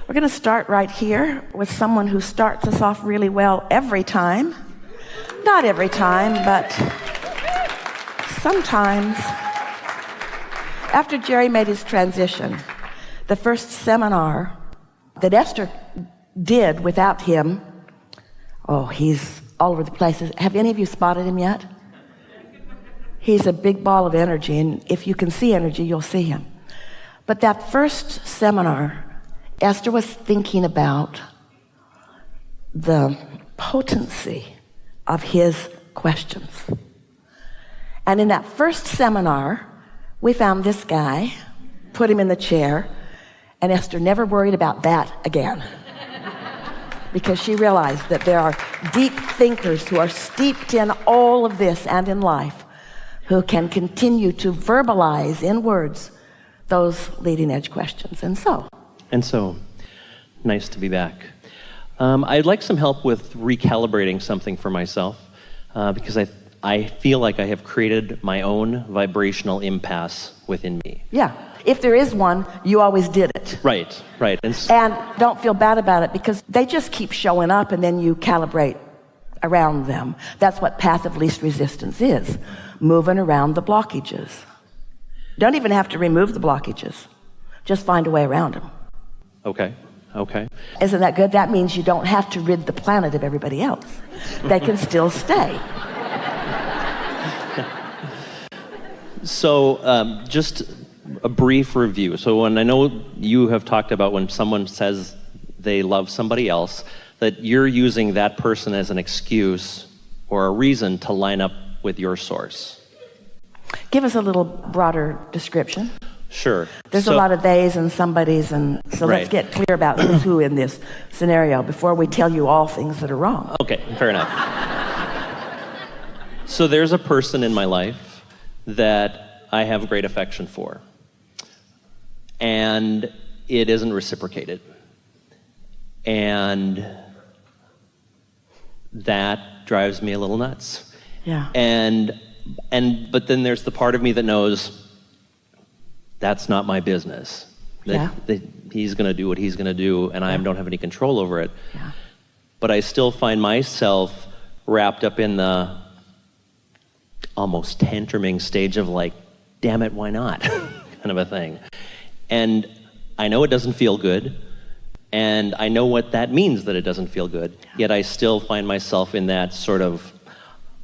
We're going to start right here with someone who starts us off really well every time. Not every time, but sometimes. After Jerry made his transition, the first seminar that Esther did without him, oh, he's all over the place. Have any of you spotted him yet? He's a big ball of energy, and if you can see energy, you'll see him. But that first seminar, Esther was thinking about the potency of his questions. And in that first seminar, we found this guy, put him in the chair, and Esther never worried about that again. Because she realized that there are deep thinkers who are steeped in all of this and in life who can continue to verbalize in words those leading edge questions. And so, nice to be back. I'd like some help with recalibrating something for myself because I feel like I have created my own vibrational impasse within me. Yeah. If there is one, you always did it. Right. And don't feel bad about it because they just keep showing up and then you calibrate around them. That's what path of least resistance is, moving around the blockages. Don't even have to remove the blockages. Just find a way around them. Okay. Isn't that good? That means you don't have to rid the planet of everybody else. They can still stay. So just a brief review. So when I know you have talked about when someone says they love somebody else, that you're using that person as an excuse or a reason to line up with your source. Give us a little broader description. Sure. There's a lot of theys and somebodies, and so right. Let's get clear about who's who in this scenario before we tell you all things that are wrong. Okay, fair enough. So there's a person in my life that I have great affection for, and it isn't reciprocated. And that drives me a little nuts. Yeah. But then there's the part of me that knows that's not my business. That he's going to do what he's going to do, and I don't have any control over it. Yeah. But I still find myself wrapped up in the almost tantruming stage of like, damn it, why not? kind of a thing. And I know it doesn't feel good, and I know what that means that it doesn't feel good, yet I still find myself in that sort of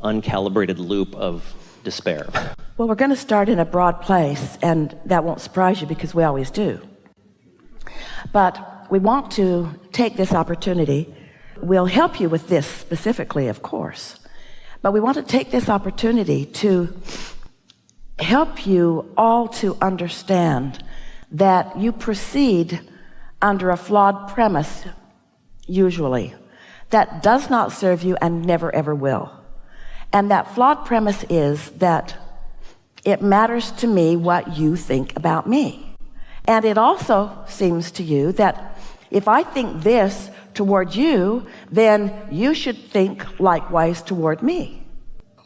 uncalibrated loop of despair. Well, we're going to start in a broad place, and that won't surprise you because we always do. But we want to take this opportunity. We'll help you with this specifically, of course. But we want to take this opportunity to help you all to understand that you proceed under a flawed premise, usually, that does not serve you and never ever will. And that flawed premise is that it matters to me what you think about me. And it also seems to you that if I think this toward you, then you should think likewise toward me.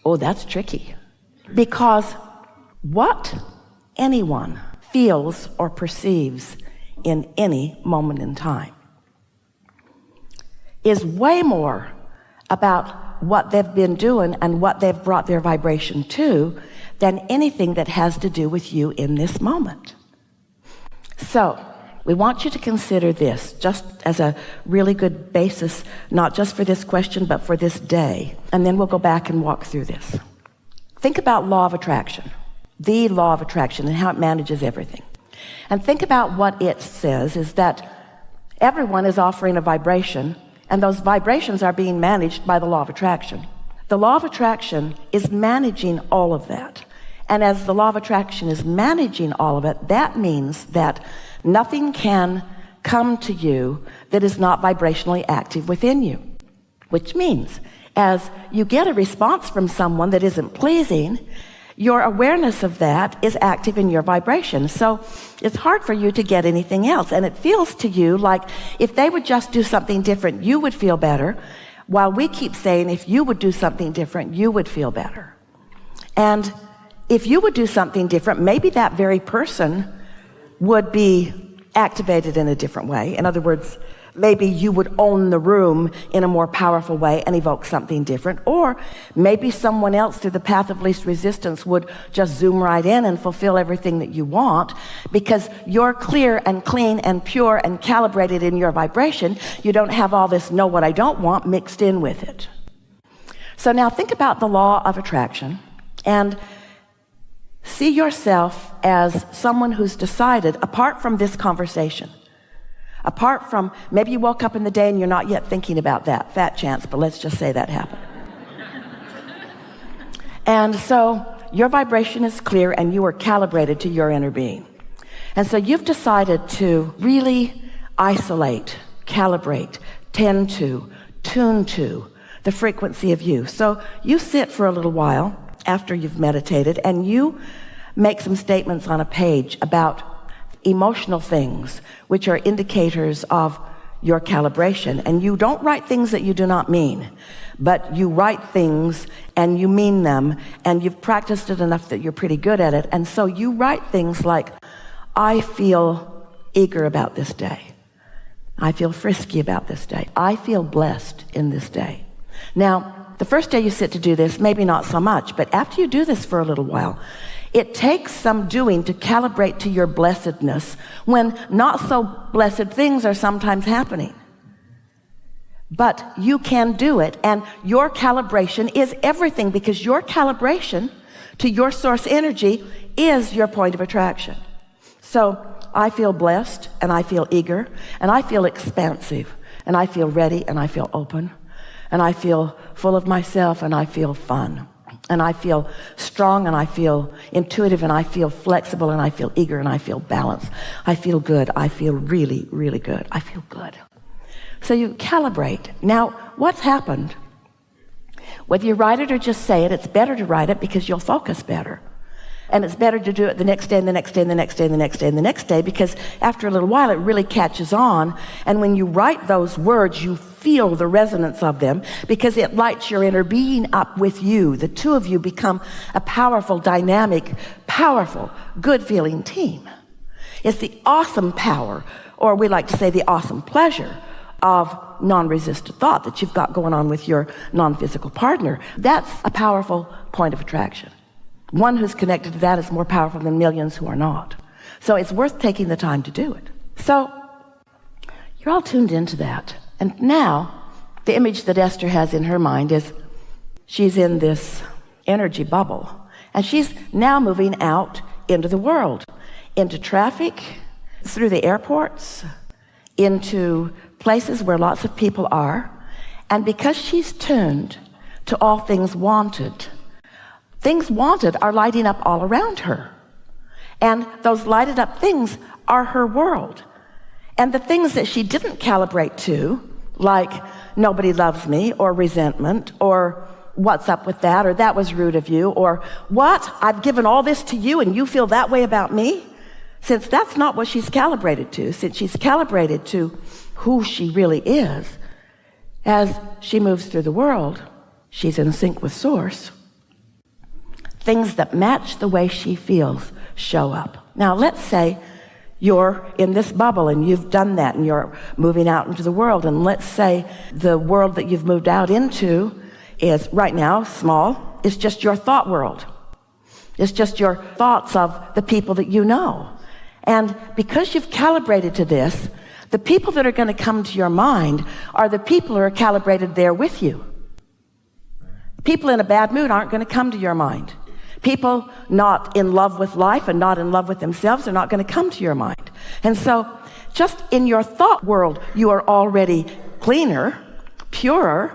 Oh, that's tricky. Because what anyone feels or perceives in any moment in time is way more about what they've been doing and what they've brought their vibration to than anything that has to do with you in this moment. So we want you to consider this just as a really good basis, not just for this question, but for this day. And then we'll go back and walk through this. Think about law of attraction, the law of attraction, and how it manages everything. And think about what it says is that everyone is offering a vibration, and those vibrations are being managed by the law of attraction. The law of attraction is managing all of that. And as the law of attraction is managing all of it, that means that nothing can come to you that is not vibrationally active within you. Which means, as you get a response from someone that isn't pleasing, your awareness of that is active in your vibration. So it's hard for you to get anything else. And it feels to you like if they would just do something different, you would feel better. While we keep saying if you would do something different, you would feel better. And if you would do something different, maybe that very person would be activated in a different way. In other words, maybe you would own the room in a more powerful way and evoke something different. Or maybe someone else through the path of least resistance would just zoom right in and fulfill everything that you want, because you're clear and clean and pure and calibrated in your vibration. You don't have all this know what I don't want mixed in with it. So now think about the law of attraction and see yourself as someone who's decided, apart from this conversation, apart from maybe you woke up in the day and you're not yet thinking about that, fat chance, but let's just say that happened. And so your vibration is clear and you are calibrated to your inner being. And so you've decided to really isolate, calibrate, tend to, tune to the frequency of you. So you sit for a little while after you've meditated and you make some statements on a page about emotional things, which are indicators of your calibration. And you don't write things that you do not mean, but you write things and you mean them, and you've practiced it enough that you're pretty good at it. And so you write things like, I feel eager about this day. I feel frisky about this day. I feel blessed in this day. Now, the first day you sit to do this, maybe not so much, but after you do this for a little while, it takes some doing to calibrate to your blessedness when not so blessed things are sometimes happening. But you can do it, and your calibration is everything, because your calibration to your source energy is your point of attraction. So I feel blessed, and I feel eager, and I feel expansive, and I feel ready, and I feel open, and I feel full of myself, and I feel fun. And I feel strong, and I feel intuitive, and I feel flexible, and I feel eager, and I feel balanced. I feel good. I feel really, really good. I feel good. So you calibrate. Now, what's happened? Whether you write it or just say it, it's better to write it because you'll focus better. And it's better to do it the next day and the next day and the next day and the next day and the next day, because after a little while it really catches on. And when you write those words, you feel the resonance of them because it lights your inner being up with you. The two of you become a powerful, dynamic, powerful, good-feeling team. It's the awesome power, or we like to say the awesome pleasure, of non-resistant thought that you've got going on with your non-physical partner. That's a powerful point of attraction. One who's connected to that is more powerful than millions who are not. So it's worth taking the time to do it. So you're all tuned into that. And now the image that Esther has in her mind is she's in this energy bubble, and she's now moving out into the world, into traffic, through the airports, into places where lots of people are. And because she's tuned to all things wanted are lighting up all around her. And those lighted up things are her world. And the things that she didn't calibrate to, like nobody loves me, or resentment, or what's up with that, or that was rude of you, or what, I've given all this to you and you feel that way about me? Since that's not what she's calibrated to, since she's calibrated to who she really is, as she moves through the world, she's in sync with Source. Things that match the way she feels show up. Now, let's say you're in this bubble and you've done that and you're moving out into the world, and let's say the world that you've moved out into is right now small. It's just your thought world. It's just your thoughts of the people that you know. And because you've calibrated to this, the people that are going to come to your mind are the people who are calibrated there with you. People in a bad mood aren't going to come to your mind. People not in love with life and not in love with themselves are not going to come to your mind. And so just in your thought world, you are already cleaner, purer,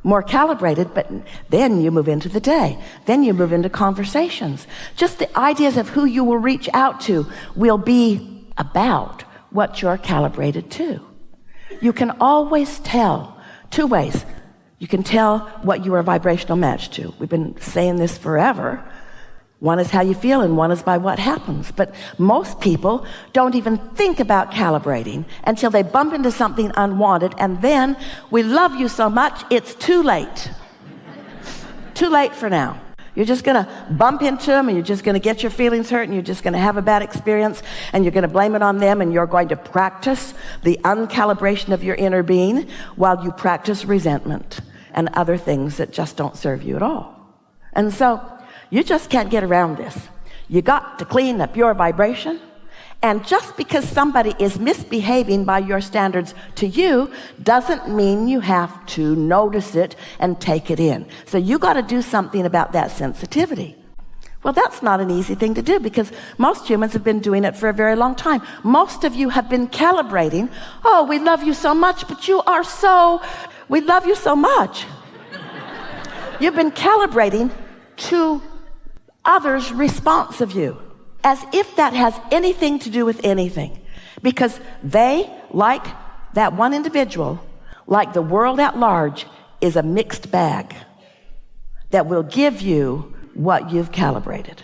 more calibrated, but then you move into the day. Then you move into conversations. Just the ideas of who you will reach out to will be about what you're calibrated to. You can always tell two ways. You can tell what you are vibrational matched to. We've been saying this forever. One is how you feel and one is by what happens. But most people don't even think about calibrating until they bump into something unwanted, and then we love you so much, it's too late. Too late for now. You're just going to bump into them, and you're just going to get your feelings hurt, and you're just going to have a bad experience, and you're going to blame it on them, and you're going to practice the uncalibration of your inner being while you practice resentment and other things that just don't serve you at all. And so you just can't get around this. You got to clean up your vibration. And just because somebody is misbehaving by your standards to you doesn't mean you have to notice it and take it in. So you got to do something about that sensitivity. Well, that's not an easy thing to do, because most humans have been doing it for a very long time. Most of you have been calibrating. Oh, we love you so much, but we love you so much. You've been calibrating to others' response of you, as if that has anything to do with anything, because they, like that one individual, like the world at large, is a mixed bag that will give you what you've calibrated.